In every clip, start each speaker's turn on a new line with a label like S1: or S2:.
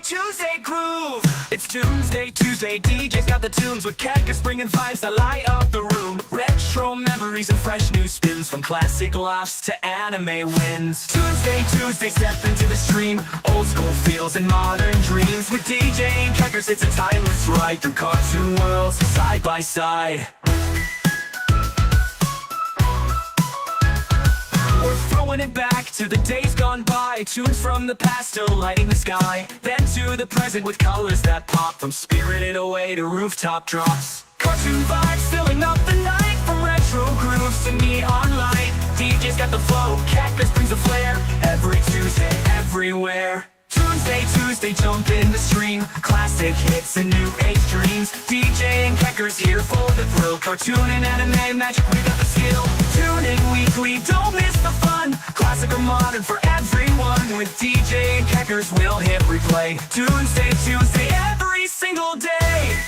S1: Tuesday groove. It's Toonsday Tuesday. DJ's got the tunes with Kekas bringing vibes that light up the room. Retro memories and fresh new spins from classic laughs to anime wins. Toonsday Tuesday, step into the stream. Old school feels and modern dreams. With DJ and Kekas, it's a timeless ride through cartoon worlds side by side. We're throwing it back to the days gone by. Tunes from the past still lighting the sky. Then to the present with colors that pop. From Spirited Away to rooftop drops. Cartoon vibes filling up the night. From retro grooves to neon light. DJ's got the flow, Cactus brings the flair. Every Tuesday, everywhere. Toonsday Tuesday, jump in the stream. Classic hits and new age dreams. DJ and Keckers here for the thrill. Cartoon and anime magic, we got the skill. Tune in weekly, don't miss the fun. Classic or modern for everyone. With DJ and Keckers, we'll hit replay. Toonsday Tuesday, every single day.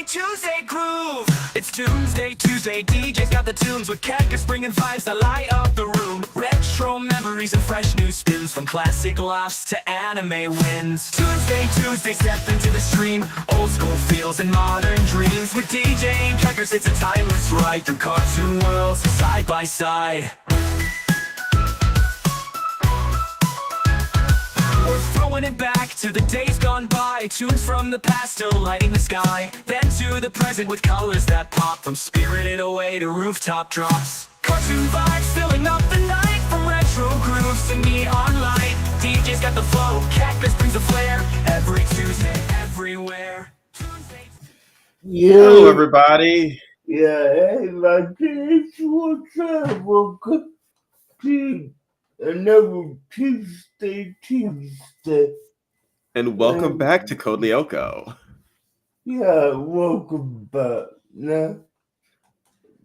S1: Tuesday groove. It's Toonsday Tuesday. DJ's got the tunes with Kekas bringing vibes that light up the room. Retro memories and fresh new spins from classic laughs to anime wins. Toonsday Tuesday, step into the stream. Old school feels and modern dreams. With DJ and Kekas, it's a timeless ride through cartoon worlds side by side. We're throwing it back to the days gone by. Tunes from the past still lighting the sky. Then to the present with colors that pop. From Spirited Away to rooftop drops. Cartoon vibes filling up the night. From retro grooves to neon light. DJ's got the flow, Cactus brings the flair. Every Tuesday, everywhere.
S2: Hello, everybody.
S3: Yeah, hey, my kids, what's up? Welcome to another Tuesday.
S2: And welcome back to Code Lyoko.
S3: Yeah, welcome back. Now,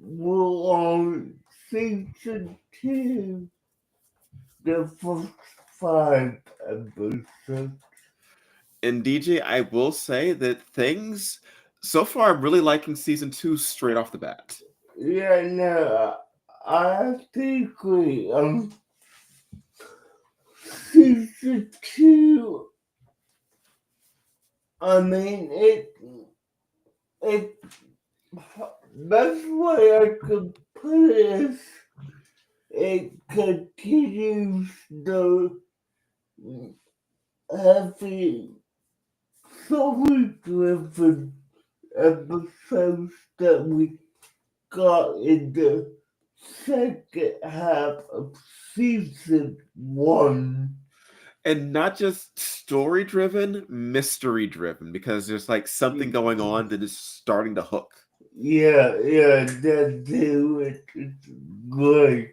S3: we're on season 2, the first 5 episodes.
S2: And DJ, I will say that things, so far I'm really liking season 2 straight off the bat.
S3: Yeah, no, I think season 2, I mean, it, that's way I could put it is, it continues the heavy story-driven episodes that we got in the second half of season 1.
S2: And not just story-driven, mystery-driven, because there's like something going on that is starting to hook.
S3: Yeah, that too. It's great.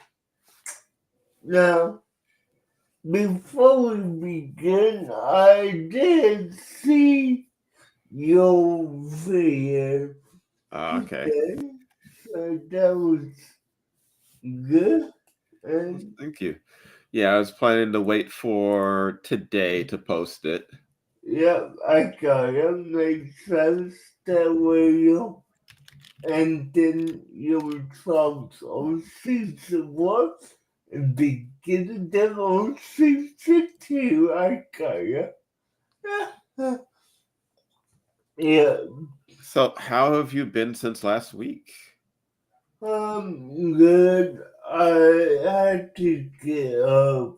S3: Now, before we begin, I did see your video.
S2: Okay.
S3: So that was good. And
S2: Thank you. Yeah, I was planning to wait for today to post it.
S3: yeah, I got it. Makes sense that way. And then your thoughts on season 1 and beginning them on season 2. I got you. Yeah.
S2: So, how have you been since last week?
S3: Good. I had to get up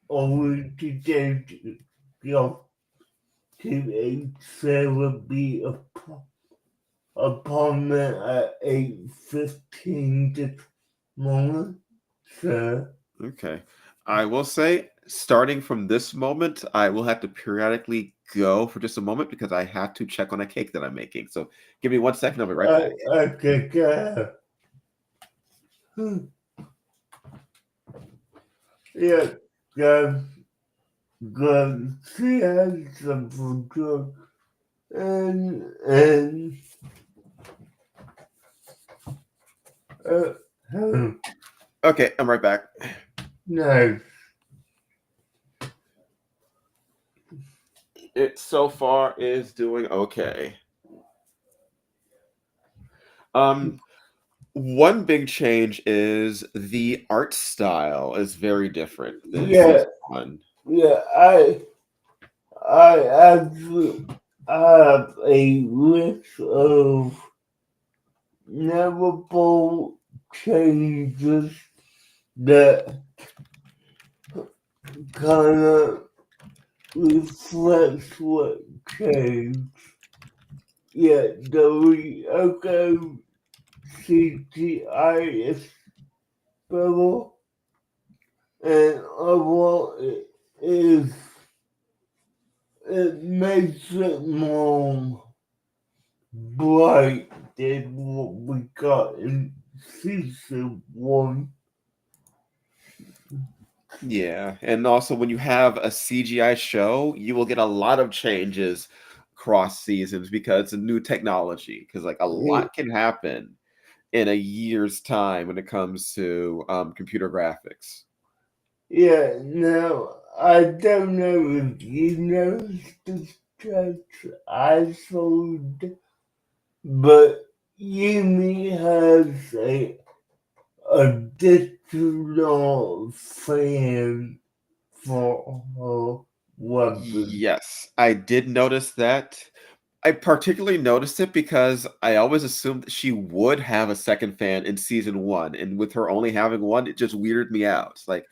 S3: over today to go to a therapy appointment at 8:15 this morning. So,
S2: Okay. I will say, starting from this moment, I will have to periodically go for just a moment because I have to check on a cake that I'm making. So give me 1 second, I'll be right back.
S3: okay, go. Yeah, go see some food and
S2: Okay, I'm right back.
S3: no.
S2: It so far is doing okay. Um, one big change is the art style is very different than
S3: Yeah,
S2: season one.
S3: yeah. I actually have a list of notable changes that kind of reflects what changed. Yeah, the Lyoko CGI is better, and overall it makes it more bright than what we got in season one.
S2: Yeah, and also when you have a CGI show, you will get a lot of changes across seasons because it's a new technology. Because like a
S3: Yeah,
S2: lot can happen in a year's time when it comes to computer graphics.
S3: yeah, now I don't know if you noticed the sketch I showed, but Yumi has a digital fan for her weapon.
S2: Yes, I did notice that. I particularly noticed it because I always assumed that she would have a second fan in season one, and with her only having one, it just weirded me out. It's like,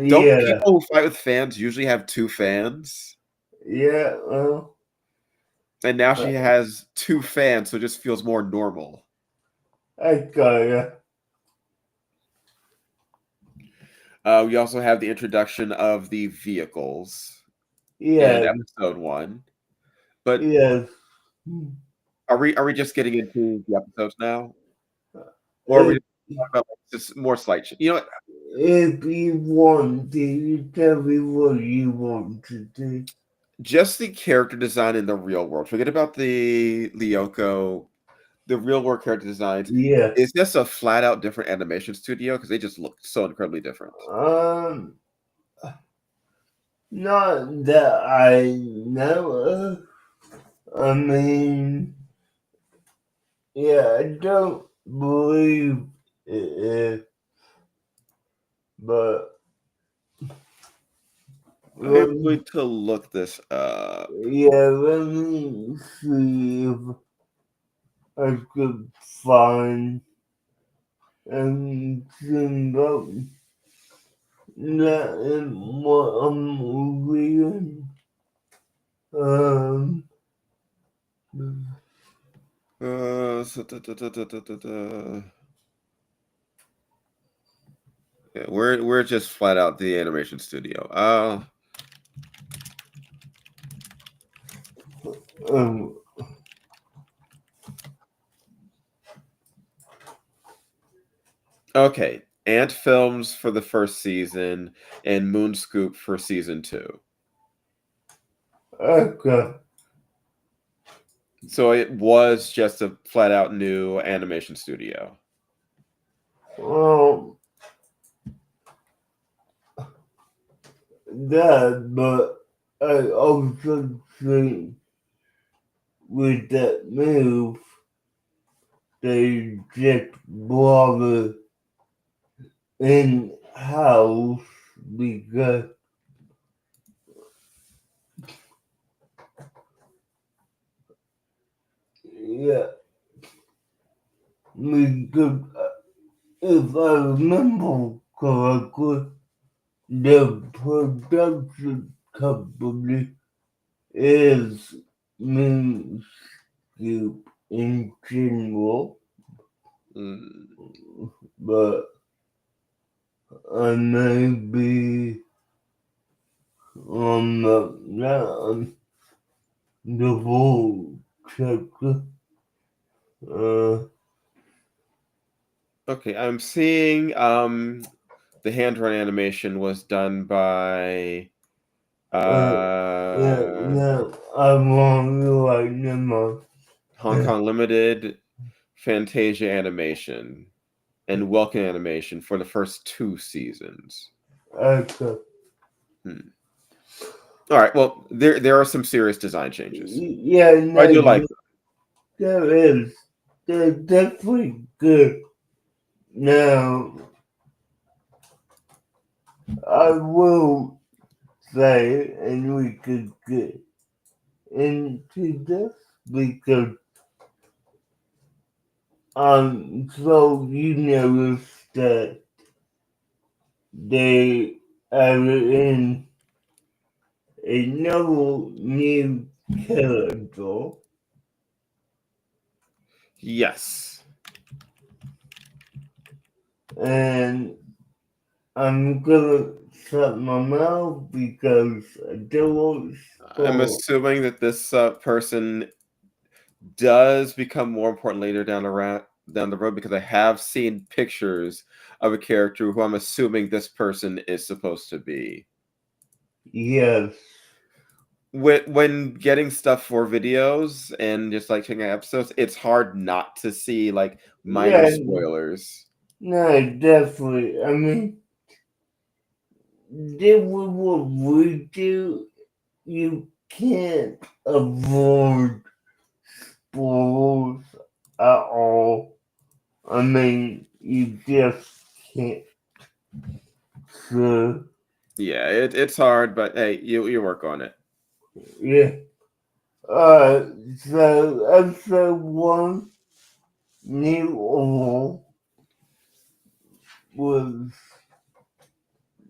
S2: don't
S3: Yeah,
S2: people who fight with fans usually have two fans?
S3: yeah, well,
S2: And now
S3: I,
S2: she has two fans, so it just feels more normal.
S3: I got ya.
S2: We also have the introduction of the vehicles in
S3: Yeah,
S2: episode one. But
S3: yes.
S2: are we just getting into the episodes now, or are we
S3: If,
S2: just talking about like, just more slight? You know what?
S3: if you want to, you tell me what you want to do.
S2: Just the character design in the real world. Forget about the Lyoko. The real world character designs
S3: Yeah.
S2: is just a flat out different animation studio because they just look so incredibly different.
S3: Um, not that I know of. I mean, yeah, I don't believe it is, but let
S2: I'm
S3: me,
S2: going to look this up.
S3: yeah, let me see if I could find anything up that in what I'm reading. Um,
S2: Yeah, we're just flat out the animation studio.
S3: um,
S2: Okay. Ant Films for the first season and Moon Scoop for season two.
S3: okay.
S2: So it was just a flat out new animation studio.
S3: Well, that, but I also think with that move, they just brought it in house because, yeah, because if I remember correctly, the production company is Moonscoop in general,
S2: Mm,
S3: but I may be on the whole chapter. Uh,
S2: okay, I'm seeing the hand-drawn animation was done by
S3: uh, yeah,
S2: uh
S3: yeah, I'm on the right number.
S2: Hong Kong Limited, Fantasia Animation, and Welcome Animation for the first two seasons.
S3: Okay.
S2: Hmm. All right. Well, there are some serious design changes.
S3: Yeah,
S2: I do like
S3: no, there is. they're definitely good. Now, I will say, and we could get into this because so you noticed that they added in another new character,
S2: Yes.
S3: and I'm gonna shut my mouth because I don't want to
S2: I'm
S3: spoil.
S2: assuming that this person does become more important later down the road because I have seen pictures of a character who I'm assuming this person is supposed to be.
S3: Yes,
S2: When getting stuff for videos and just like checking out episodes, it's hard not to see like minor
S3: yeah,
S2: spoilers.
S3: no, definitely. I mean, did what we do, you can't avoid spoilers at all. I mean, you just can't. So,
S2: Yeah, it's hard, but hey, you work on it.
S3: yeah. Uh, so episode one, New Oral, was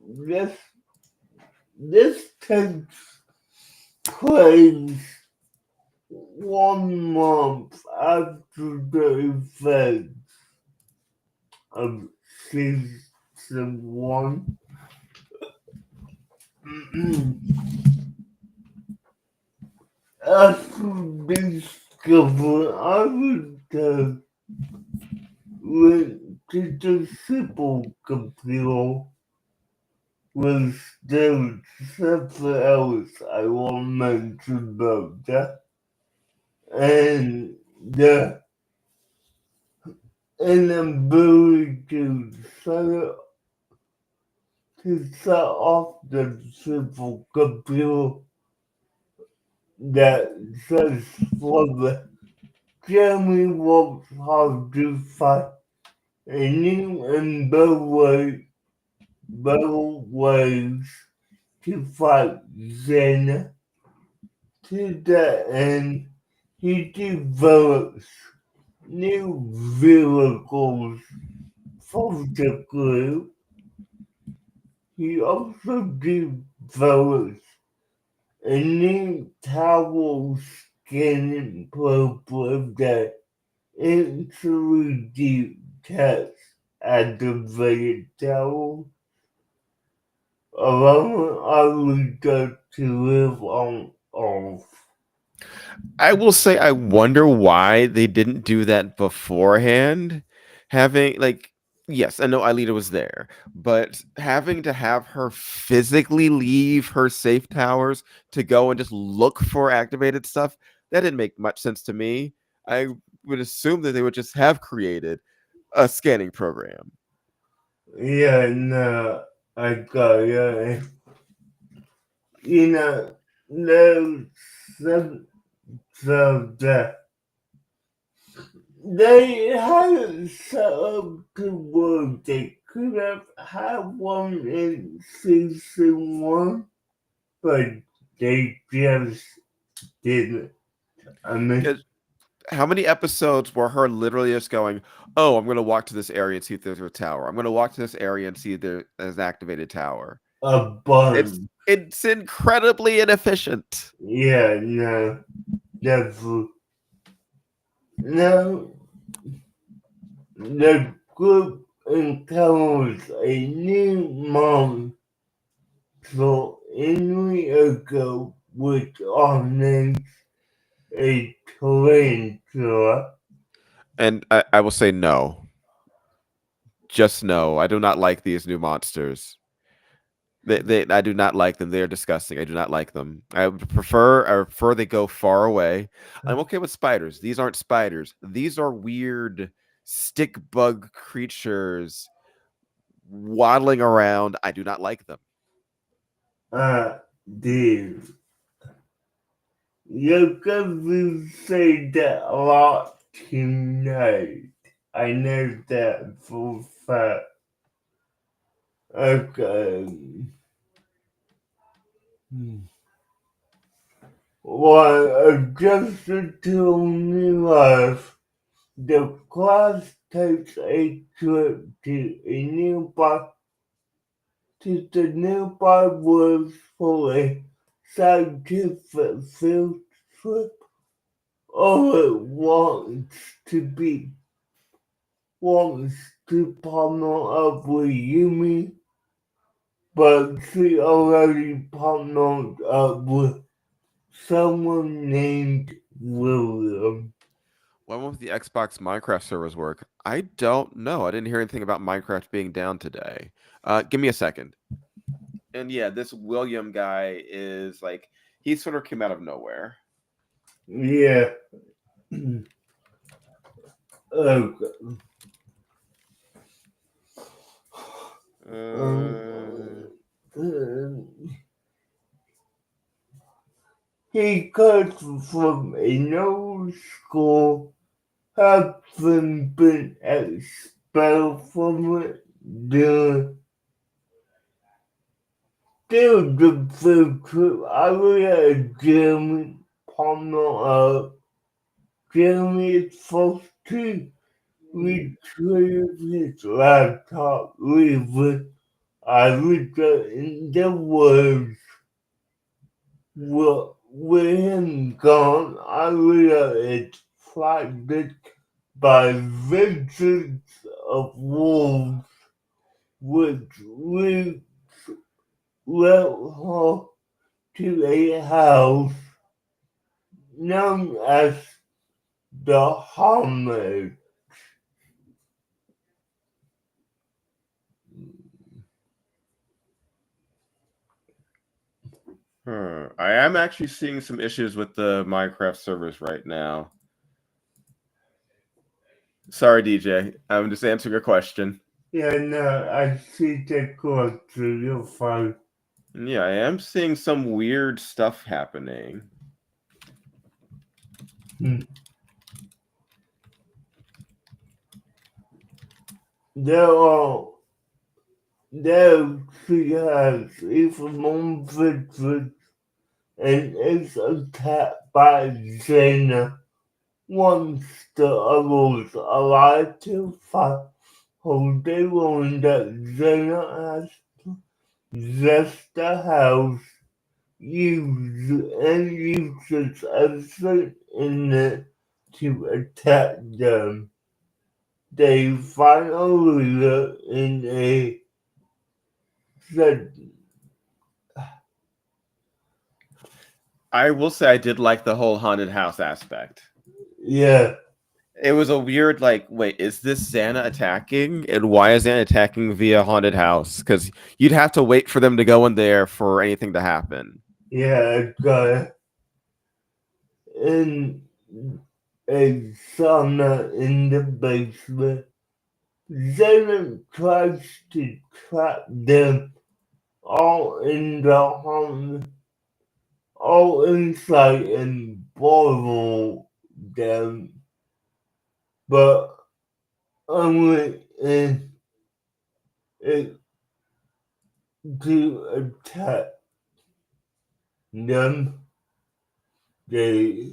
S3: this. This takes place 1 month after the events of season one. After discover, I would went to the simple computer with the something else I want to mention about that. And the inability to set off the simple computer that says for the Jeremy works hard to fight a new and better ways to fight Xena. To that end, he develops new vehicles for the group. He also develops a new tower scanning program that instantly detects activated towers, allowing our readers to live on Earth.
S2: I will say I wonder why they didn't do that beforehand. Having like yes, I know Alita was there, but having to have her physically leave her safe towers to go and just look for activated stuff, that didn't make much sense to me. I would assume that they would just have created a scanning program.
S3: Yeah, no, I got you. You know, there's some stuff that they hadn't set up to work. They could have had one in season one, but they just didn't. I mean,
S2: 'Cause how many episodes were her literally just going, "Oh, I'm going to walk to this area and see if there's a tower. I'm going to walk to this area and see if there's an activated tower."
S3: a
S2: It's
S3: bunch.
S2: it's incredibly inefficient.
S3: Yeah, no, definitely. No, the group encounters a new monster Henry ago which are named a tarantula.
S2: And I will say no. Just no. I do not like these new monsters. I do not like them. They are disgusting. I do not like them. I prefer they go far away. I'm okay with spiders. These aren't spiders. These are weird stick bug creatures waddling around. I do not like them.
S3: Dude, you're gonna say that a lot. tonight. I know that for a fact. Okay. While adjusted to new life, the class takes a trip to the nearby woods for a scientific field trip. All it wants to partner up with Yumi, but she already partnered up with someone named William.
S2: When will the Xbox Minecraft servers work? I don't know. I didn't hear anything about Minecraft being down today. Give me a second. And yeah, this William guy is like, he sort of came out of nowhere.
S3: Yeah. Okay. He comes from an old school, having been expelled from it during the field trip. I read Jeremy Palmer. Jeremy is forced to retrieve his laptop, leaving Arita in the woods. With him gone, Arita is frightened by visions of wolves, which leads her to a house known as the Homage.
S2: I am actually seeing some issues with the Minecraft servers right now. Sorry, DJ. I'm just answering a question.
S3: Yeah, no, I see the question. You're fine.
S2: Yeah, I am seeing some weird stuff happening.
S3: She has even more victories and is attacked by Xena. Once the others arrive to fight her, they learn that Xena has possessed the house, uses everything in it to attack them. They find a leader in a
S2: I will say I did like the whole haunted house aspect.
S3: Yeah.
S2: It was a weird, like, wait, is this Xana attacking? And why is Xana attacking via haunted house? Because you'd have to wait for them to go in there for anything to happen.
S3: Yeah, in a sauna in the basement. Xena tries to trap them all in the home, all inside and boil them, but only in it to attack them. They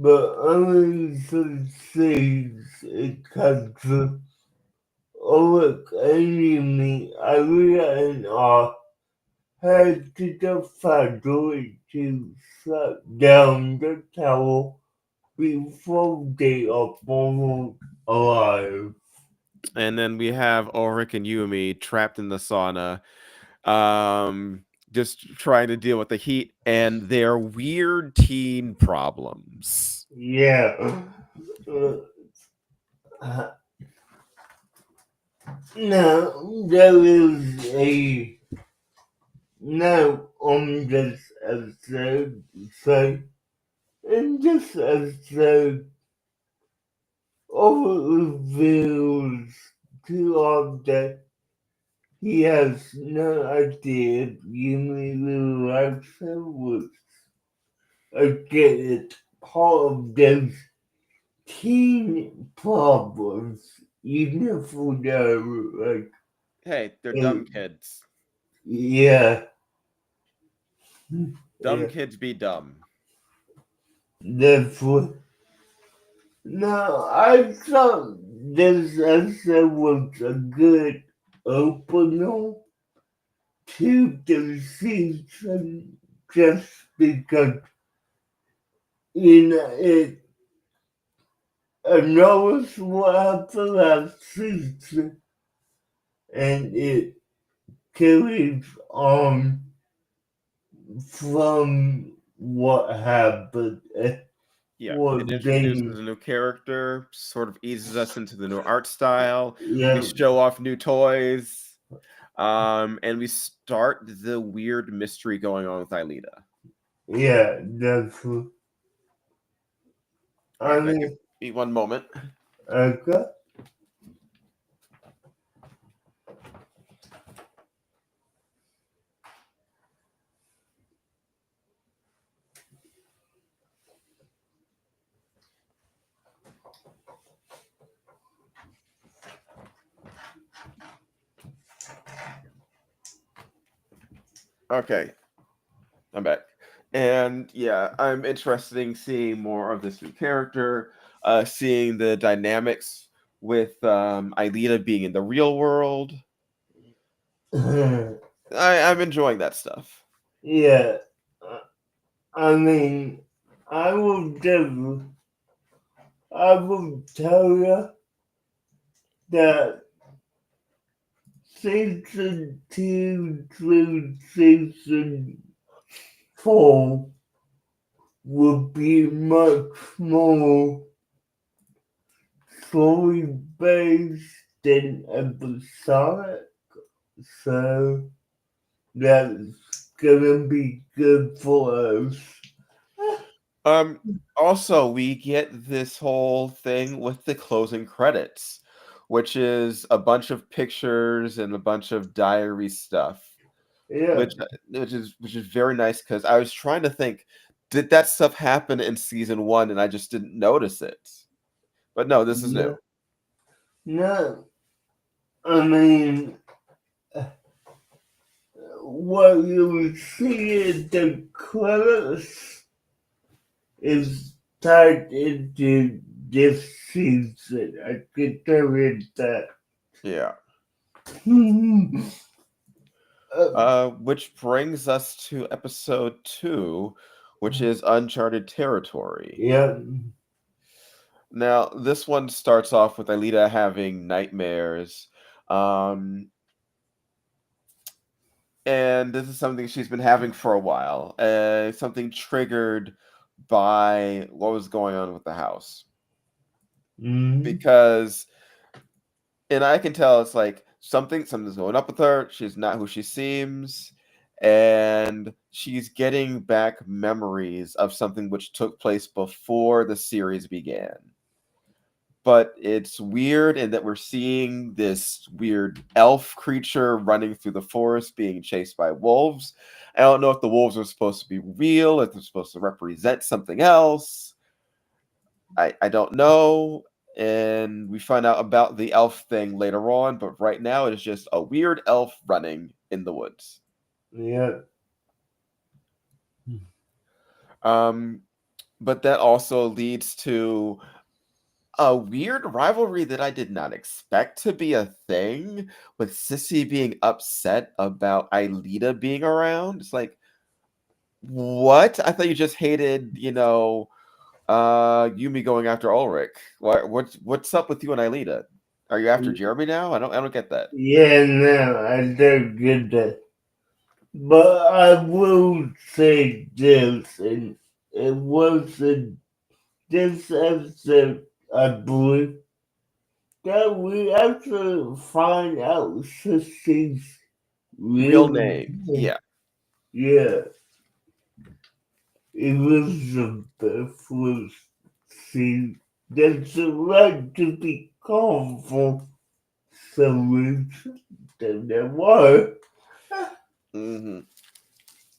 S3: but only succeeds because Ulrich and me, Aria and I head to the factory to shut down the tower before they are both alive.
S2: And then we have Ulrich and Yumi trapped in the sauna, just trying to deal with the heat and their weird teen problems.
S3: Yeah. Now, there is a note on this episode. So, in this episode, Oliver reveals to us that he has no idea if Yumi really likes her, which I get it. part of those teen problems. You never know, like,
S2: Hey, they're
S3: uh,
S2: dumb kids.
S3: yeah,
S2: Dumb
S3: yeah,
S2: kids be dumb.
S3: therefore. No, I thought this episode was a good opener to the season just because, it knows what happened last season and it carries on from what happened.
S2: Yeah,
S3: What
S2: it
S3: they,
S2: introduces a new character, sort of eases us into the new art style. We
S3: yeah,
S2: show off new toys, and we start the weird mystery going on with Aelita.
S3: yeah, that's what
S2: All
S3: I
S2: right, now give
S3: mean.
S2: me one moment.
S3: Okay.
S2: Okay, I'm back. And yeah, I'm interested in seeing more of this new character, seeing the dynamics with Aelita being in the real world. I'm enjoying that stuff.
S3: Yeah, uh, I mean, I will tell I will tell you that season 2 through season 4 will be much more story based than episodic, so that's gonna be good for us.
S2: Um, Also, we get this whole thing with the closing credits, which is a bunch of pictures and a bunch of diary stuff,
S3: Yeah,
S2: which is very nice because I was trying to think, did that stuff happen in season one and I just didn't notice it? But no, this is
S3: yeah.
S2: new.
S3: No, I mean, what you see in the credits is tied into this season. I can tell you that.
S2: Yeah.
S3: Uh,
S2: Which brings us to episode two, which is Uncharted Territory.
S3: yeah.
S2: Now, this one starts off with Alita having nightmares. Um, and this is something she's been having for a while. Something triggered by what was going on with the house.
S3: Mm,
S2: Because, and I can tell it's like something's going up with her. She's not who she seems. And she's getting back memories of something which took place before the series began. But it's weird in that we're seeing this weird elf creature running through the forest being chased by wolves. I don't know if the wolves are supposed to be real, if they're supposed to represent something else. I don't know. And we find out about the elf thing later on, but right now it is just a weird elf running in the woods.
S3: yeah.
S2: Um, but that also leads to a weird rivalry that I did not expect to be a thing, with Sissy being upset about Aelita being around. It's like, what? I thought you just hated, Yumi going after Ulrich. What's up with you and Aelita? Are you after Jeremy now? I don't get that.
S3: Yeah, no, I don't get that. But I will say this, and it was in this episode, I believe, that we actually find out Sissy's
S2: Real
S3: real
S2: name.
S3: name.
S2: Yeah.
S3: Yeah, Elizabeth was seen. There's a right to be called for some reason that there were.
S2: hmm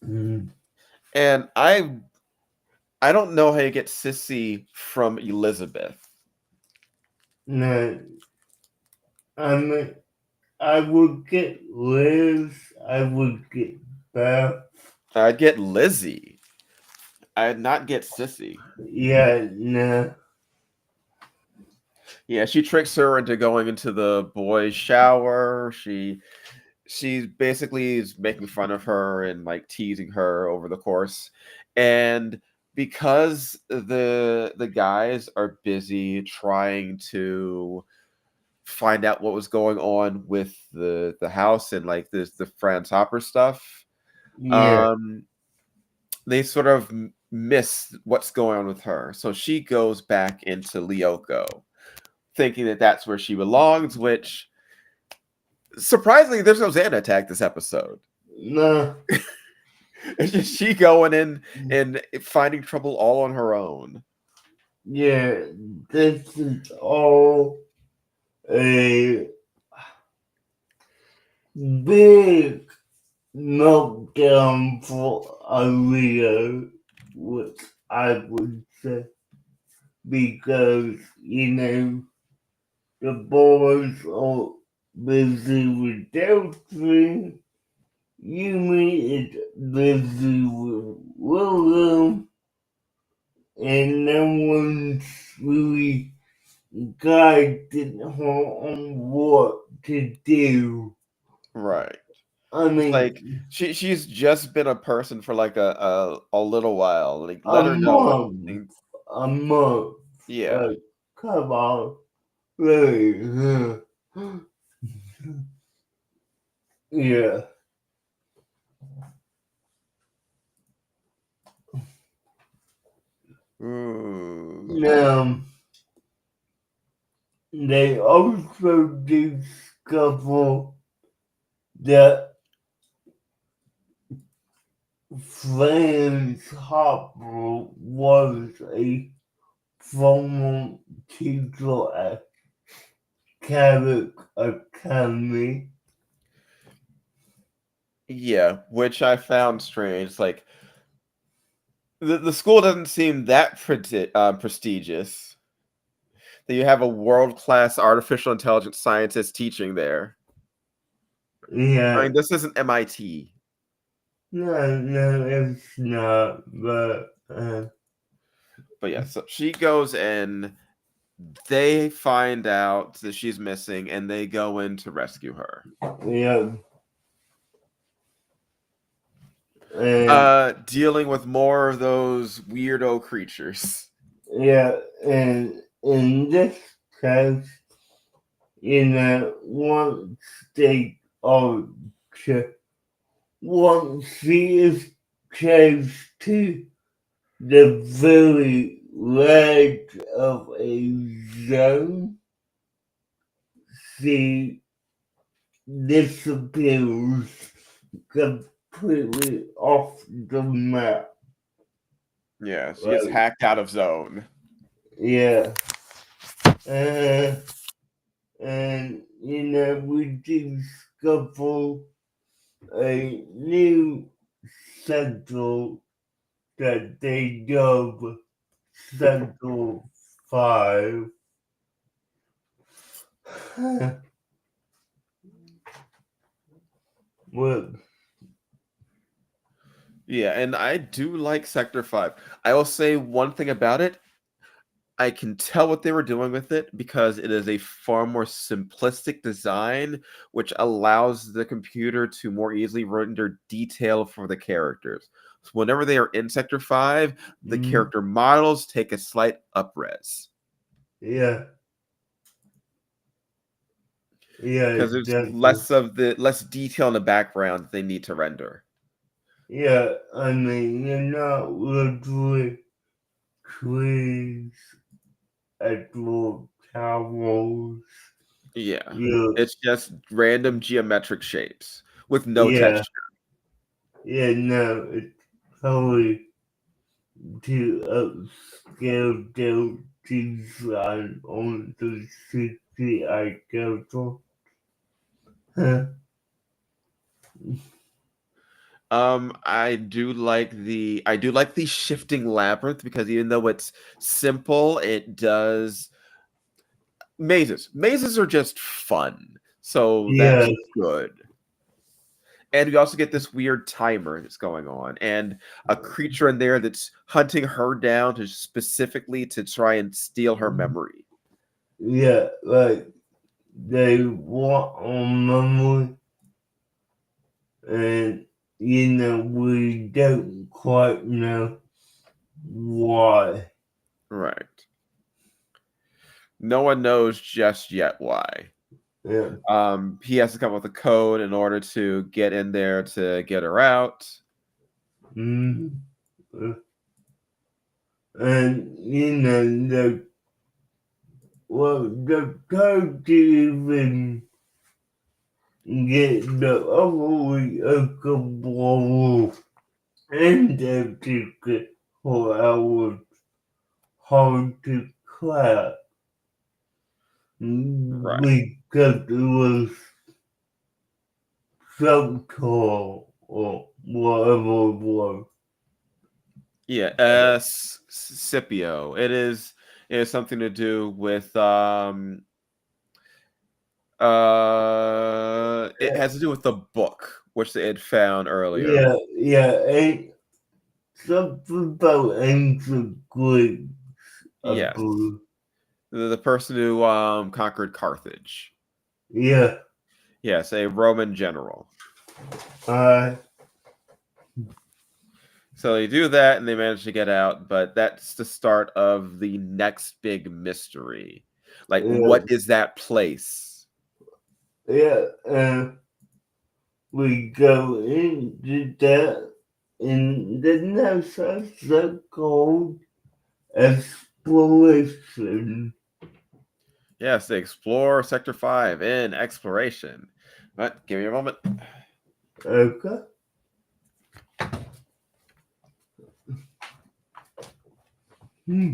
S3: Mm.
S2: And I I don't know how you get Sissy from Elizabeth.
S3: No, I mean, I would get Liz. I would get Beth.
S2: I'd get Lizzie. I'd not get Sissy.
S3: Yeah, no.
S2: Yeah, she tricks her into going into the boys' shower. She basically is making fun of her and like teasing her over the course. And because the guys are busy trying to find out what was going on with the house and like this the Franz Hopper stuff,
S3: Yeah,
S2: um they sort of miss what's going on with her. So she goes back into Lyoko, thinking that that's where she belongs, which surprisingly, there's no Xana attack this episode.
S3: no.
S2: It's just she going in and finding trouble all on her own.
S3: Yeah, this is all a big meltdown for Aaliyah, which I would say, because, the boys are busy with their thing. Yumi is busy with William, and no one's really guiding her on what to do.
S2: Right.
S3: I
S2: It's like
S3: mean,
S2: she's just been a person for like a little while. Like
S3: a
S2: let her know what
S3: month,
S2: things.
S3: a month.
S2: Yeah.
S3: Like, come on, really? Yeah.
S2: Ooh.
S3: Now, they also discover that Franz Hopper was a former teacher at Carrick Academy.
S2: Yeah, which I found strange. Like the school doesn't seem that prestigious. That you have a world class artificial intelligence scientist teaching there. I
S3: Yeah,
S2: mean, this isn't MIT.
S3: no, it's not, but
S2: But yeah, so she goes in, they find out that she's missing, and they go in to rescue her.
S3: yeah, and
S2: Dealing with more of those weirdo creatures.
S3: yeah, and in this case, once they are once she is chased to the very edge of a zone, she disappears completely off the map.
S2: Yeah, she gets
S3: Like,
S2: hacked out of zone.
S3: yeah. Uh, and, we discover a new central that they dub Central 5. Well,
S2: Yeah, and I do like Sector 5. I will say one thing about it. I can tell what they were doing with it because it is a far more simplistic design, which allows the computer to more easily render detail for the characters. So whenever they are in Sector 5, the
S3: mm,
S2: character models take a slight upres
S3: yeah, yeah,
S2: because there's
S3: definitely.
S2: less detail in the background they need to render.
S3: Yeah, I mean, you're not literally trees actual towers.
S2: Yeah.
S3: You,
S2: It's just random geometric shapes with no
S3: yeah,
S2: texture.
S3: yeah, no, it's totally to upscale their design on the CGI character. Huh.
S2: I do like the shifting labyrinth because even though it's simple, it does mazes. Mazes are just fun, so
S3: Yeah,
S2: that's good. And we also get this weird timer that's going on, and a creature in there that's hunting her down to specifically to try and steal her memory.
S3: yeah, like they want on memory, and we don't quite know why.
S2: Right. No one knows just yet why.
S3: Yeah.
S2: He has to come up with a code in order to get in there to get her out.
S3: Mm. And the code to even get the overly accountable and the ticket for hours hard to crack
S2: Right.
S3: because it was so tall or whatever it was.
S2: Yeah, Scipio. It is something to do with it has to do with the book which they had found earlier.
S3: Yeah, and something about ancient Greek, I
S2: Yes.
S3: believe.
S2: The person who conquered Carthage.
S3: Yeah,
S2: Yes, a Roman general.
S3: uh,
S2: So they do that and they manage to get out, but that's the start of the next big mystery. Like,
S3: yeah,
S2: what is that place?
S3: yeah, and we go into that in the next episode called Exploration.
S2: Yes, they explore Sector 5 in exploration. But give me a moment.
S3: Okay. Hmm.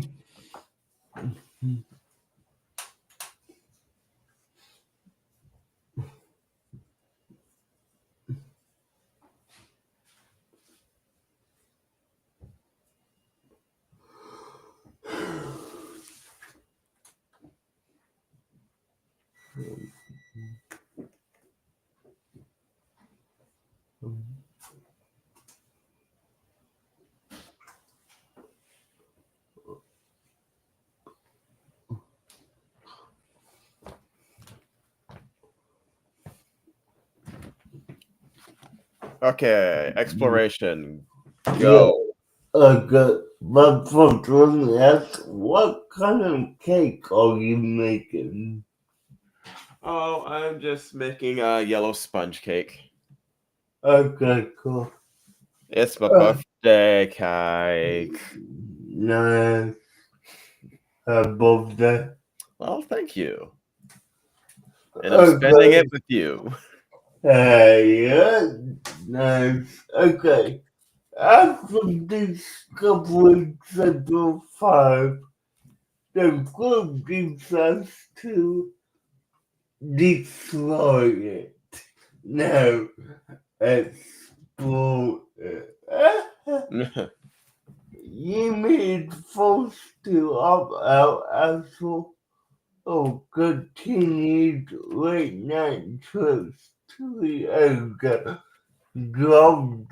S2: Okay, exploration.
S3: Yeah,
S2: Go.
S3: okay. But for ask, what kind of cake are you making?
S2: Oh, I'm just making a yellow sponge cake.
S3: Okay, cool.
S2: It's my
S3: Uh,
S2: birthday cake.
S3: nice. Happy birthday.
S2: Well, thank you. And I'm spending
S3: Okay.
S2: it with you.
S3: Yeah, nice. Okay. After discovering Central 5, the group decides to destroy it. Now, explode it. You made forced to opt out after or continued late night trips to the area, dropped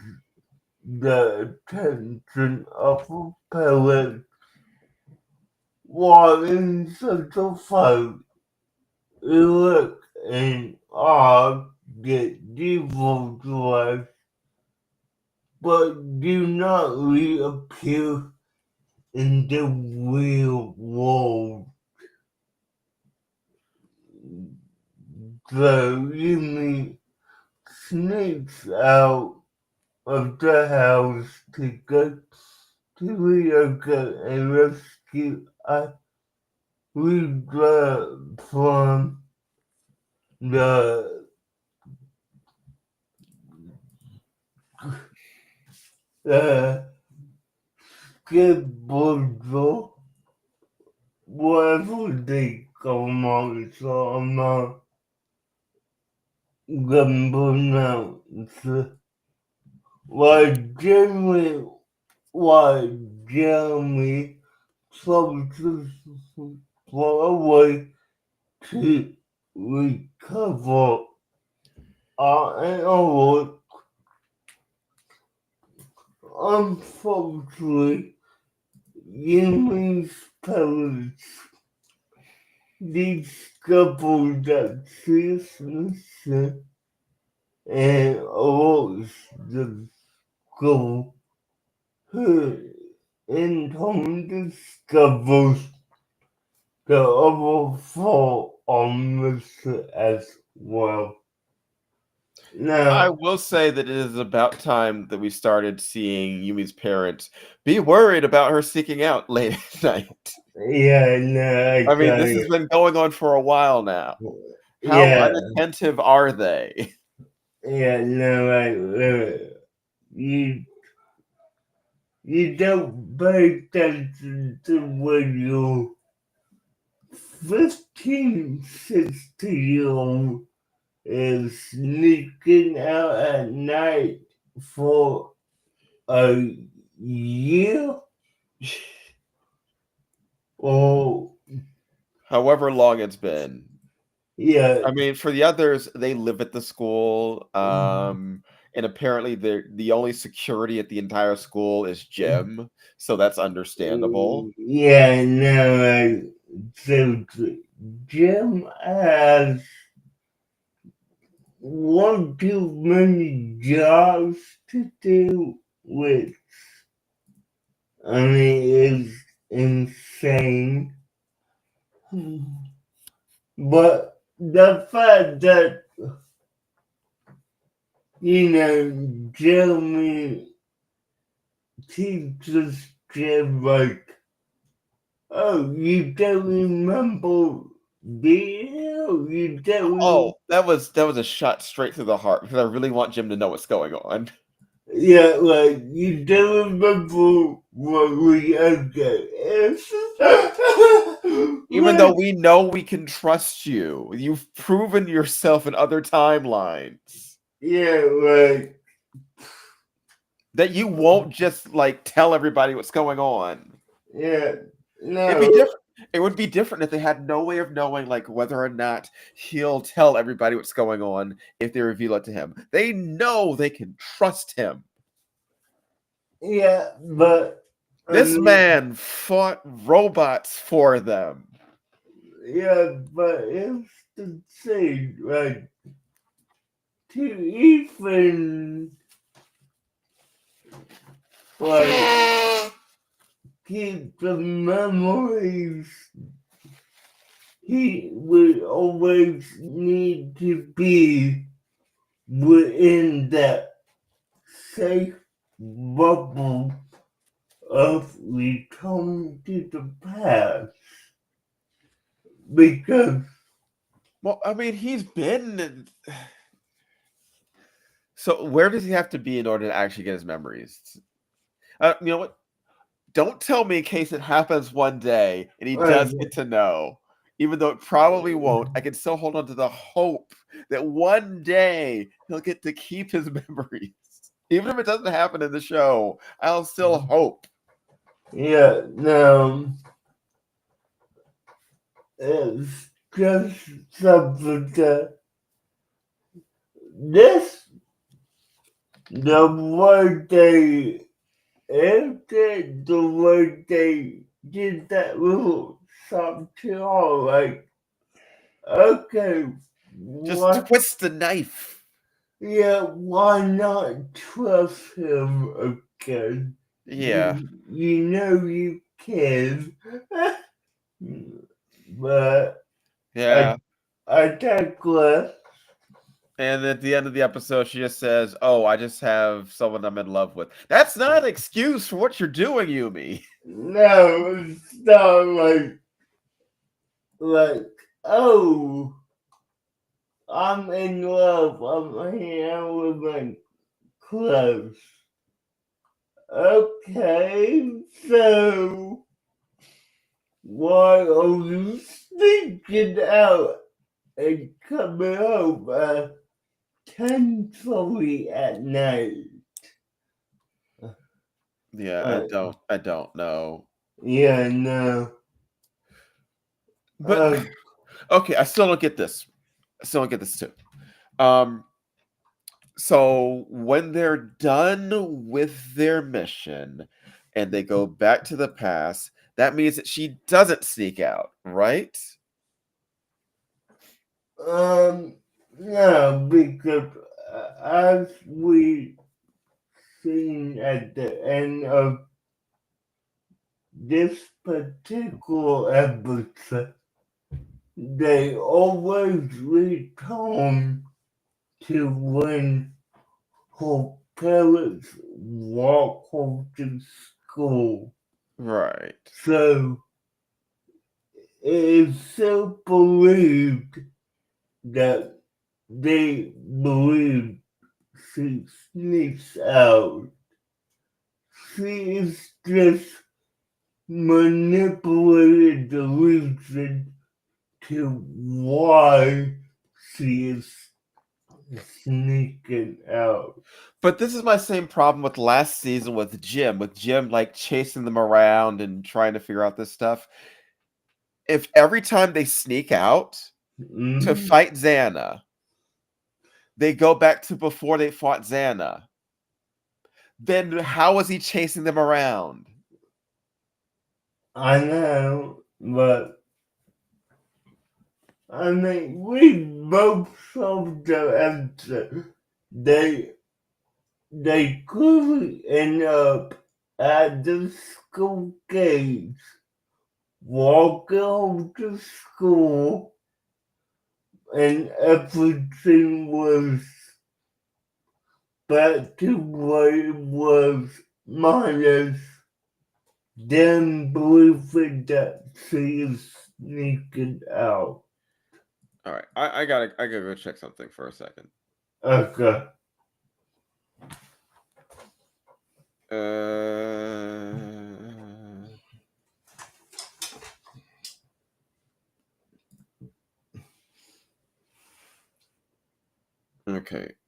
S3: the attention of the parents while in Central 5. Look and R get devoted but do not reappear in the real world. The Yumi sneaks out of the house to go to Lyoko and rescue a Rudra from the uh, skateboarder, whatever they call monster. I'm not gonna pronounce while Jeremy tries to fly away to recover and all. Unfortunately, Yumi's parents discovered that she's missing and awards the school. Her in turn discovers the other four are missing as well.
S2: I
S3: Now,
S2: will say that it is about time that we started seeing Yumi's parents be worried about her seeking out late at night.
S3: yeah, no, I
S2: I mean,
S3: got
S2: this has
S3: it.
S2: been going on for a while now. How
S3: Yeah,
S2: unattentive are they?
S3: yeah, no, you you don't pay attention to when you're 15, 16-year-old is sneaking out at night for a year or
S2: However long it's been.
S3: yeah.
S2: I mean, for the others, they live at the school, and apparently the only security at the entire school is Jim, so that's understandable.
S3: Yeah, no, so Jim has one too many jobs to do, which I mean is insane. But the fact that Jeremy teaches Jim like, oh, you don't remember Bill? You don't.
S2: Oh, that was a shot straight through the heart because I really want Jim to know what's going on.
S3: Yeah, like you don't remember what we okay.
S2: Even though we know we can trust you, you've proven yourself in other timelines
S3: Yeah, like
S2: that you won't just like tell everybody what's going on.
S3: yeah,
S2: It'd be
S3: no,
S2: different. It would be different if they had no way of knowing like whether or not he'll tell everybody what's going on if they reveal it to him. They know they can trust him.
S3: yeah, but I
S2: This
S3: mean,
S2: man fought robots for them.
S3: yeah, but it's the same, like to even like keep the memories. He would always need to be within that safe bubble of return to the past because
S2: Well, I mean, he's been. So where does he have to be in order to actually get his memories? You know what? Don't tell me in case it happens one day and he
S3: uh,
S2: does get to know. Even though it probably won't, I can still hold on to the hope that one day he'll get to keep his memories. Even if it doesn't happen in the show, I'll still hope.
S3: yeah, no, it's just something that this the way they ended, the way they did that little something all like okay,
S2: Just
S3: what?
S2: twist the knife.
S3: Yeah, why not trust him again?
S2: Yeah.
S3: You know you can. But
S2: Yeah.
S3: I digress.
S2: And at the end of the episode, she just says, "Oh, I just have someone I'm in love with." That's not an excuse for what you're doing, Yumi.
S3: No, it's not like oh, I'm in love. I'm hanging out with my clothes. Okay, so why are you sneaking out and coming home at 10:30 at night?
S2: Yeah, I don't know.
S3: Yeah, no.
S2: But okay, I still don't get this. I still don't get this too. Um, so when they're done with their mission and they go back to the past, that means that she doesn't sneak out, right?
S3: no, because as we seen at the end of this particular episode, they always return to when her parents walk her to school.
S2: Right.
S3: So it is so believed that they believe she sneaks out. She is just manipulated the reason to why she is sneaking out.
S2: But this is my same problem with last season with Jim like chasing them around and trying to figure out this stuff. If every time they sneak out to
S3: Mhm.
S2: fight Xana, they go back to before they fought Xana, then how is he chasing them around?
S3: I know, but I mean, we both saw the answer. They could end up at the school gates, walking home to school, and everything was back to what it was, minus them believing that she is sneaking out.
S2: All right, I gotta go check something for a second.
S3: Okay.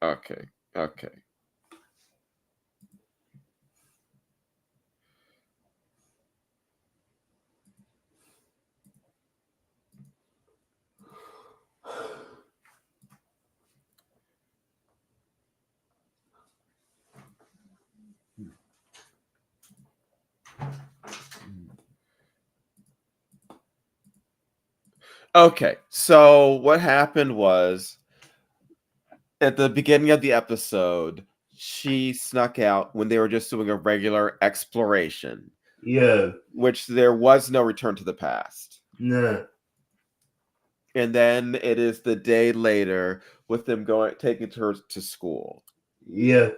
S2: Okay. Okay, so what happened was at the beginning of the episode, she snuck out when they were just doing a regular exploration,
S3: Yeah.
S2: which there was no return to the past.
S3: No.
S2: And then it is the day later with them taking her to school.
S3: Yeah.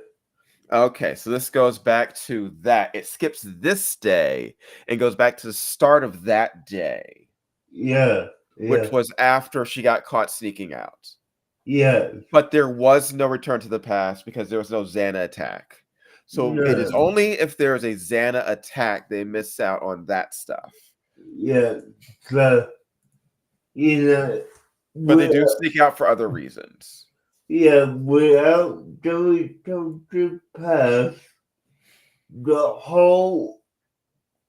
S2: Okay, so this goes back to that. It skips this day and goes back to the start of that day,
S3: Yeah.
S2: which was after she got caught sneaking out.
S3: Yeah.
S2: But there was no return to the past because there was no Xana attack. So it is
S3: No.
S2: only if there is a Xana attack they miss out on that stuff.
S3: Yeah. So, you know,
S2: But they do sneak out for other reasons.
S3: yeah, without the return to past, the whole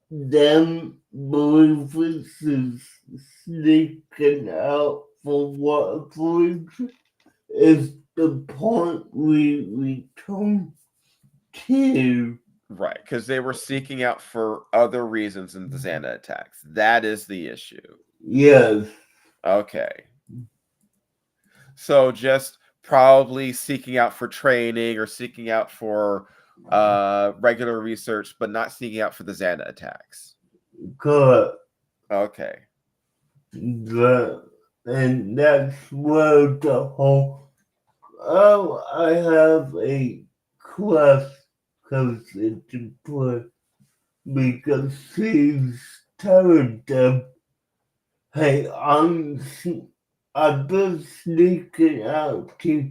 S3: them believing is sneaking out for what reason is the point we return to.
S2: Right, because they were seeking out for other reasons than the Xana attacks. That is the issue.
S3: Yes.
S2: Okay. So just probably seeking out for training or seeking out for regular research, but not seeking out for the Xana attacks.
S3: Correct.
S2: Okay.
S3: And that's where the whole I have a quest comes into play because she's telling them, hey, I've been sneaking out to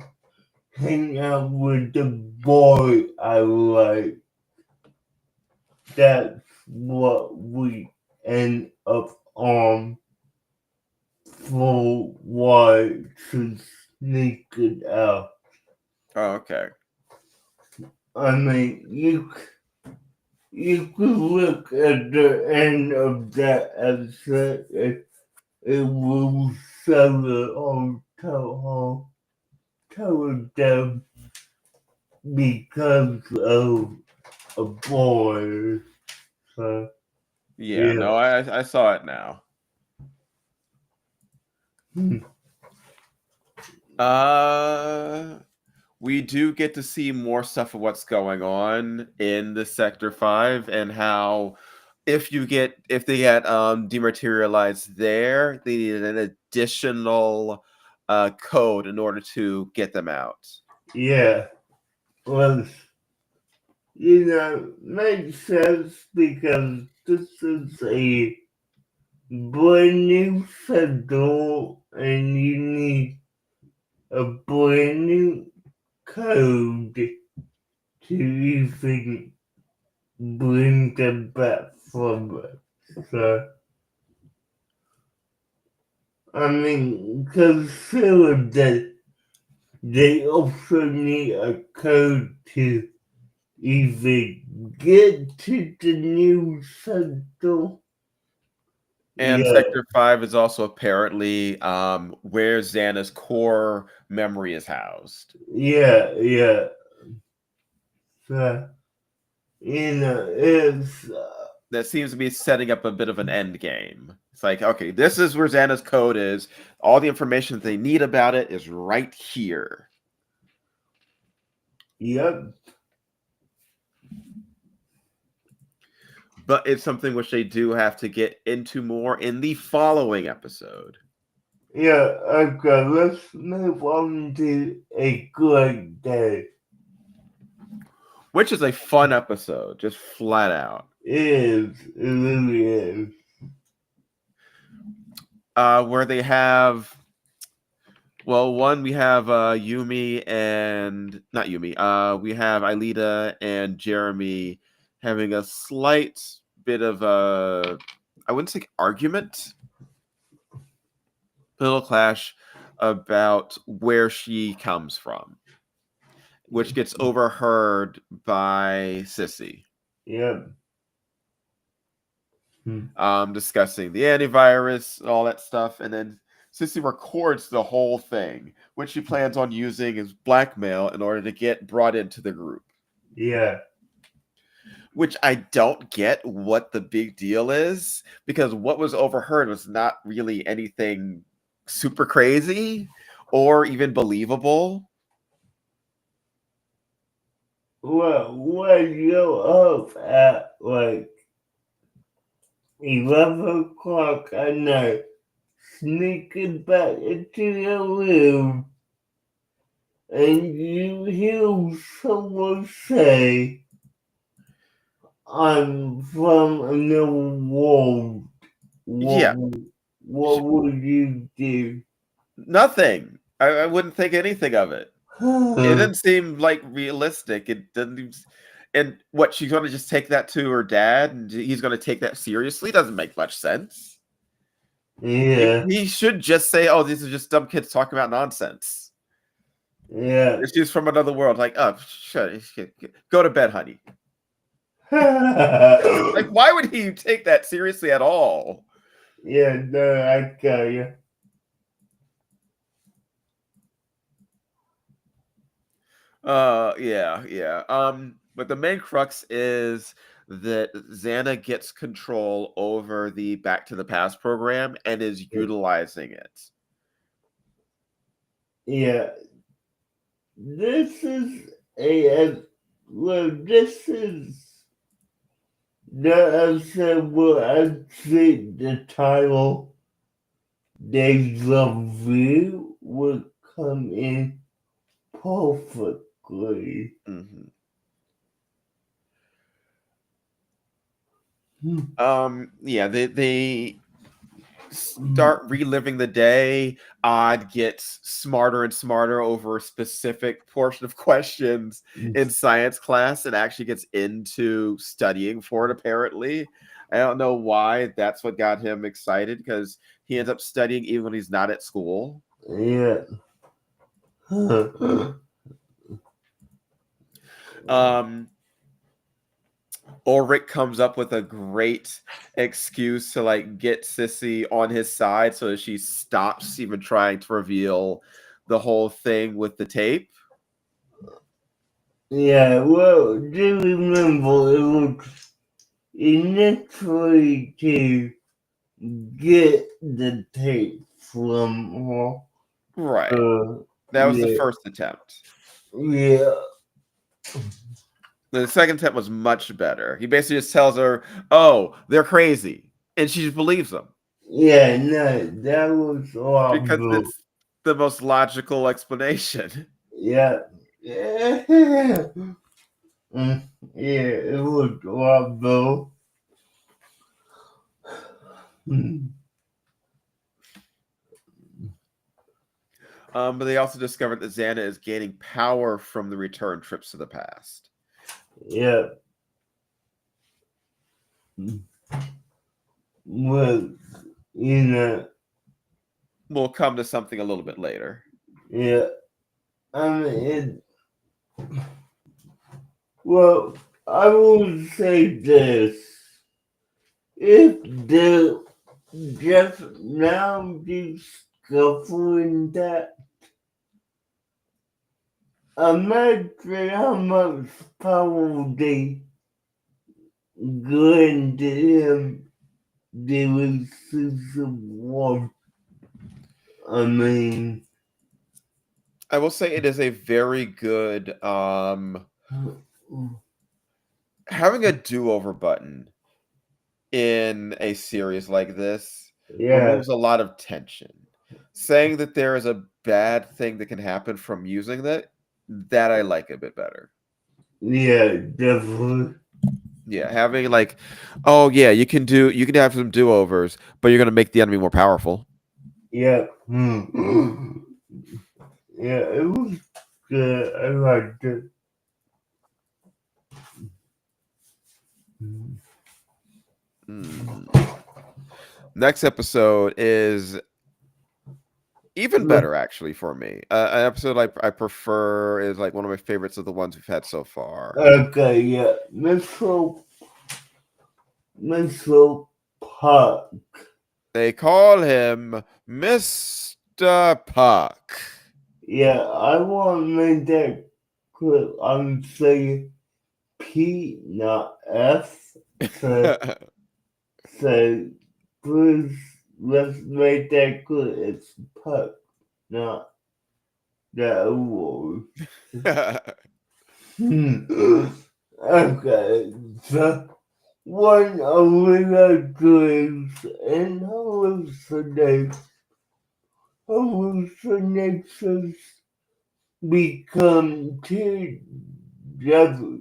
S3: hang out with the boy I like. That's what we end up on for why she's sneaking out.
S2: Oh, okay.
S3: I mean, you could look at the end of that episode. It will show it on Telegram because of a boy. So,
S2: Yeah,
S3: yeah.
S2: no, I saw it now. We do get to see more stuff of what's going on in the Sector 5 and how if they get dematerialized there, they need an additional code in order to get them out.
S3: Yeah. Well, makes sense because this is a brand new federal and you need a brand new code to even bring them back from it. So, I mean, consider that they also need a code to even get to the new center.
S2: And
S3: Yeah,
S2: Sector 5 is also apparently where Xana's core memory is housed.
S3: yeah. So, it's
S2: That seems to be setting up a bit of an end game. It's like, okay, this is where Xana's code is. All the information that they need about it is right here.
S3: yep.
S2: But it's something which they do have to get into more in the following episode.
S3: Yeah, okay, let's move on to a great day.
S2: Which is a fun episode, just flat out.
S3: It really is.
S2: Where they have, well, one, we have Yumi and, not Yumi, we have Aelita and Jeremy having a slight bit of a, I wouldn't say argument, little clash about where she comes from, which gets overheard by Sissy.
S3: Yep.
S2: Discussing the antivirus, all that stuff, and then Sissy records the whole thing, which she plans on using as blackmail in order to get brought into the group.
S3: Yeah.
S2: Which I don't get what the big deal is, because what was overheard was not really anything super crazy or even believable.
S3: Well, when you're up at like 11 o'clock at night, sneaking back into your room, and you hear someone say, I'm from another world.
S2: Yeah.
S3: What would you do?
S2: Nothing. I wouldn't think anything of it. It didn't seem like realistic. It doesn't even, and what, she's going to just take that to her dad and he's going to take that seriously? Doesn't make much sense.
S3: Yeah.
S2: He should just say, oh, these are just dumb kids talking about nonsense.
S3: Yeah.
S2: She's from another world. Like, oh, shut, go to bed, honey. Like, why would he take that seriously at all?
S3: Yeah, no, I got you.
S2: Yeah. But the main crux is that Xana gets control over the Back to the Past program and is utilizing it.
S3: Yeah. This is this is the episode where I think the title Deja Vu would come in perfectly.
S2: Mm-hmm. Yeah, they start reliving the day. Odd gets smarter and smarter over a specific portion of questions in science class and actually gets into studying for it, apparently. I don't know why that's what got him excited, because he ends up studying even when he's not at school.
S3: Yeah.
S2: Ulrich comes up with a great excuse to like get Sissy on his side so that she stops even trying to reveal the whole thing with the tape.
S3: Yeah, well, do remember it was initially to get the tape from her.
S2: Right. That was the
S3: Yeah,
S2: first attempt.
S3: yeah,
S2: The second attempt was much better. He basically just tells her, "Oh, they're crazy," and she just believes him
S3: yeah, no, that was
S2: because
S3: horrible.
S2: it's the most logical explanation.
S3: Yeah, yeah, yeah, it was horrible.
S2: But they also discovered that Xana is gaining power from the return trips to the past.
S3: Yeah. Well, you know,
S2: We'll come to something a little bit later.
S3: yeah. I mean, well, I will say this. If the just now discovering that, imagine how much power they granted him during season one. I mean,
S2: I will say it is a very good having a do-over button in a series like this
S3: yeah,
S2: removes a lot of tension. Saying that there is a bad thing that can happen from using that I like a bit better.
S3: yeah, definitely.
S2: Yeah, having like, oh yeah, you can have some do-overs, but you're gonna make the enemy more powerful.
S3: Yeah. Yeah, it was good. I liked it.
S2: Next episode is even better actually for me. An episode I prefer is like one of my favorites of the ones we've had so far.
S3: Okay, yeah. Metro Park.
S2: They call him Mr. Puck.
S3: Yeah, I want to make that clear. I'm saying P, not F. So, so please, let's make that clear. It's Puck, not that word. Okay, so one of the dreams and hallucinations become together.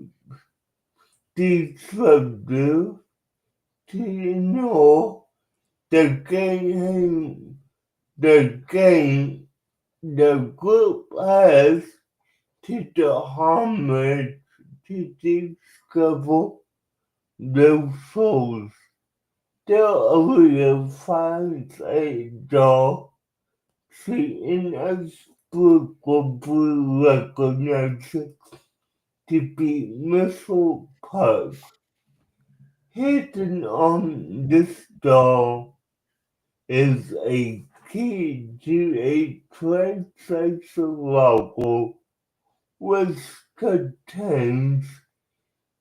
S3: Disruptive to know the game the group has to the homage to discover their souls. The area finds a door she inexplicably recognizes to be Missile Park. Hidden on this door is a key to a translation logo which contains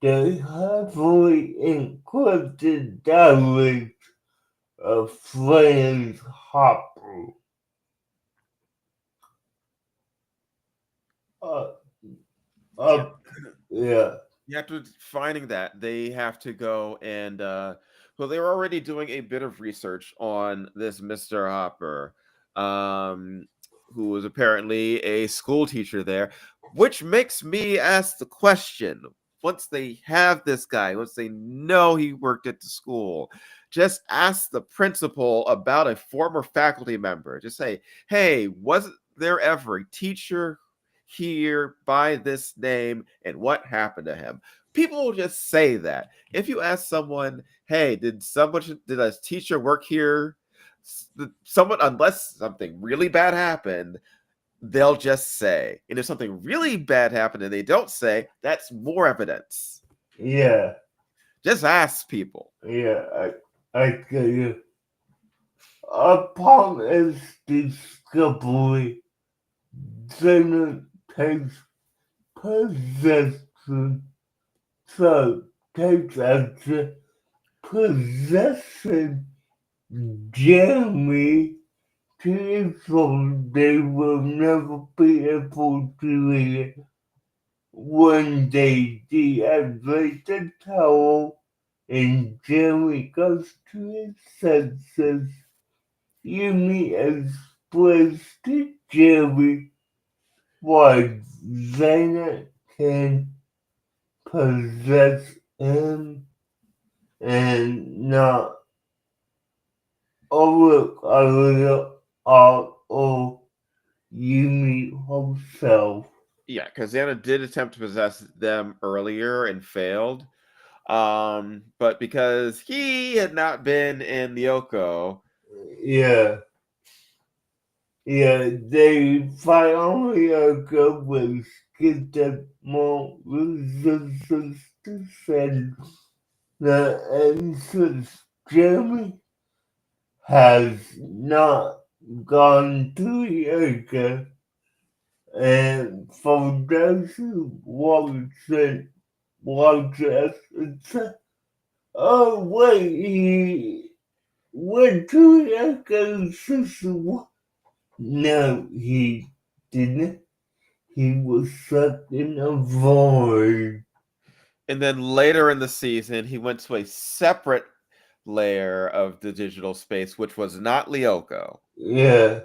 S3: the heavily encrypted diary of Franz Hopper. Uh,
S2: Yeah.
S3: yeah,
S2: After finding that, they have to go and well, they were already doing a bit of research on this Mr. Hopper, who was apparently a school teacher there, which makes me ask the question. Once they have this guy, once they know he worked at the school, just ask the principal about a former faculty member. Just say, hey, wasn't there ever a teacher here by this name and what happened to him? People will just say that. If you ask someone, hey, did a teacher work here? Someone, unless something really bad happened, they'll just say. And if something really bad happened and they don't say, that's more evidence.
S3: yeah,
S2: Just ask people.
S3: Yeah, I get you. Upon its discovery, Xena takes possession, so takes action, possessing Jeremy to ensure they will never be able to leave. When they deactivate the tower and Jeremy goes to his senses, Yumi explains to Jeremy why Xena can possess him and not overlook a little art of Yumi herself.
S2: Yeah, because Xana did attempt to possess them earlier and failed. But because he had not been in Lyoko,
S3: Yeah. Yeah, they finally go with get them more resistance to send the entrance. Jeremy has not gone to yoga, and for those who watch us, it's oh wait, he went to yoga. No, he didn't. He was sucked in a void.
S2: and then later in the season, he went to a separate layer of the digital space, which was not Lyoko.
S3: Yeah,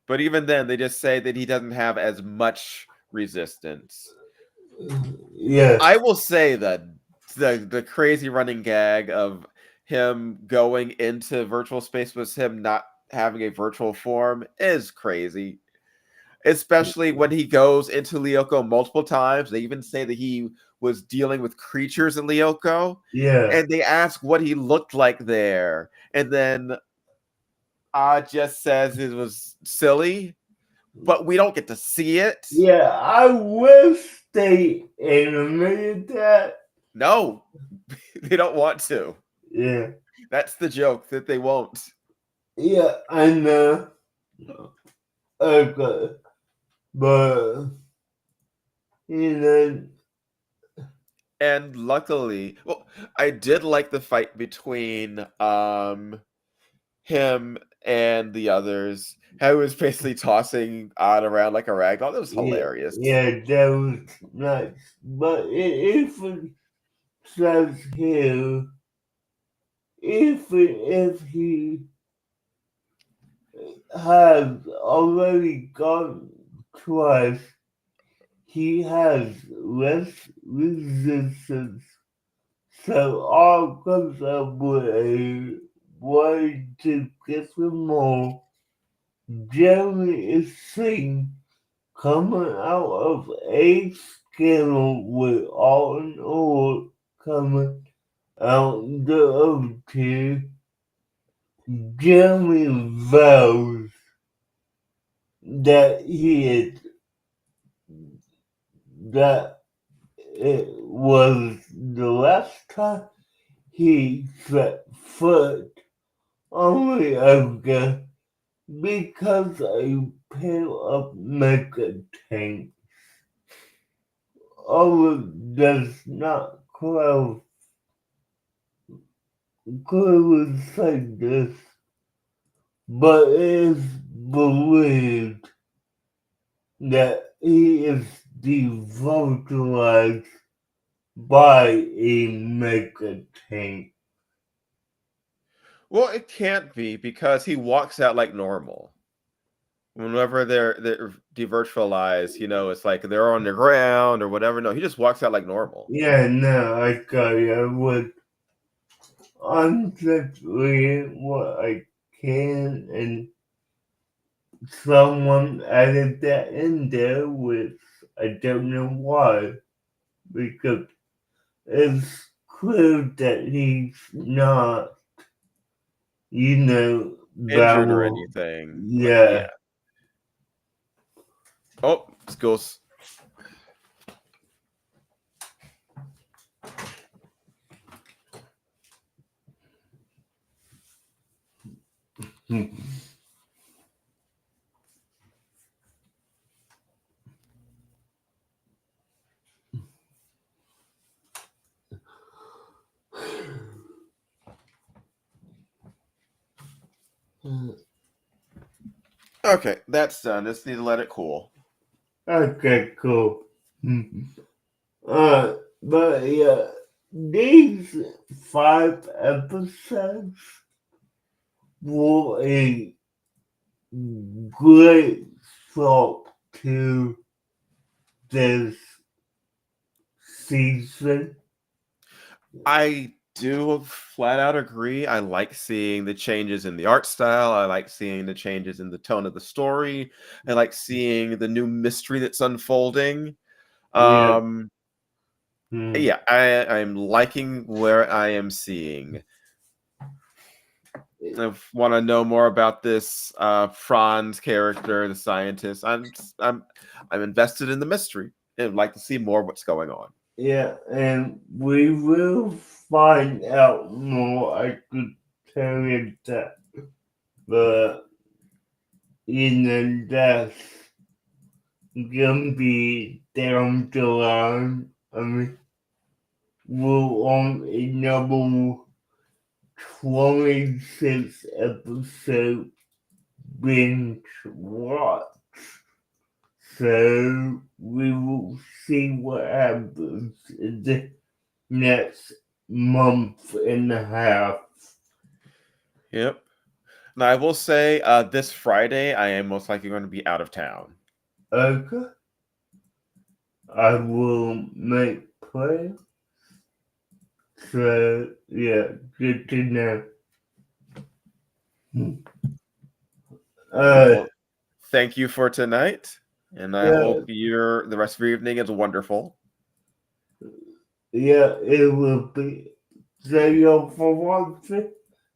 S2: But even then, they just say that he doesn't have as much resistance.
S3: yeah,
S2: I will say that the crazy running gag of him going into virtual space with him not having a virtual form is crazy. Especially when he goes into Lyoko multiple times. They even say that he was dealing with creatures in Lyoko.
S3: yeah,
S2: And they ask what he looked like there. And then just says it was silly, but we don't get to see it.
S3: yeah. I wish they animated that.
S2: No, they don't want to.
S3: Yeah,
S2: That's the joke, that they won't.
S3: yeah, I know. Okay, but you know,
S2: And luckily, well, I did like the fight between him and the others. How he was basically tossing Odd around like a ragdoll. That was
S3: yeah,
S2: hilarious.
S3: yeah, that was nice. But if it says here, if he has already gone twice, he has less resistance. So all comes up with a way to get some more. Jeremy is seen coming out of a scandal with all in all coming out the other two. Jeremy vows that he had that it was the last time he set foot on Lyoko because a pair of mega tanks. Although does not clearly say this, but it is believed that he is devitalized by a mega tank.
S2: Well, it can't be because he walks out like normal. Whenever they're devirtualized, it's like they're on the ground or whatever. No, he just walks out like normal.
S3: Yeah, no, I got you. I would honestly what I can, and someone added that in there, which I don't know why, because it's clear that he's not,
S2: Injured or
S3: Babel.
S2: anything. But yeah.
S3: Yeah.
S2: Oh, schools. Okay, that's done. Just need to let it cool.
S3: Okay, cool. But yeah, these 5 episodes were a great start to this season.
S2: I do flat out agree. I like seeing the changes in the art style. I like seeing the changes in the tone of the story. I like seeing the new mystery that's unfolding.
S3: Yeah.
S2: Yeah, I'm liking where I am seeing. I want to know more about this Franz character, the scientist. I'm invested in the mystery and like to see more of what's going on.
S3: Yeah, and we will find out more. I could tell you that. But, that's gonna be down the line. I mean, we're on another 26 episode binge watch. So we will see what happens in the next month and a half.
S2: Yep. Now I will say this Friday I am most likely going to be out of town.
S3: Okay. I will make plans. So yeah, good to know.
S2: Well, thank you for tonight, and I
S3: Yeah,
S2: hope the rest of your evening is wonderful.
S3: yeah, it will be. Thank you for watching.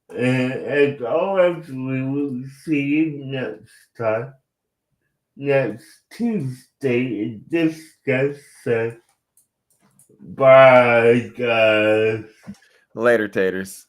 S3: And as always, we will see you next time. Next Tuesday in Discuss. So, bye, guys.
S2: Later, taters.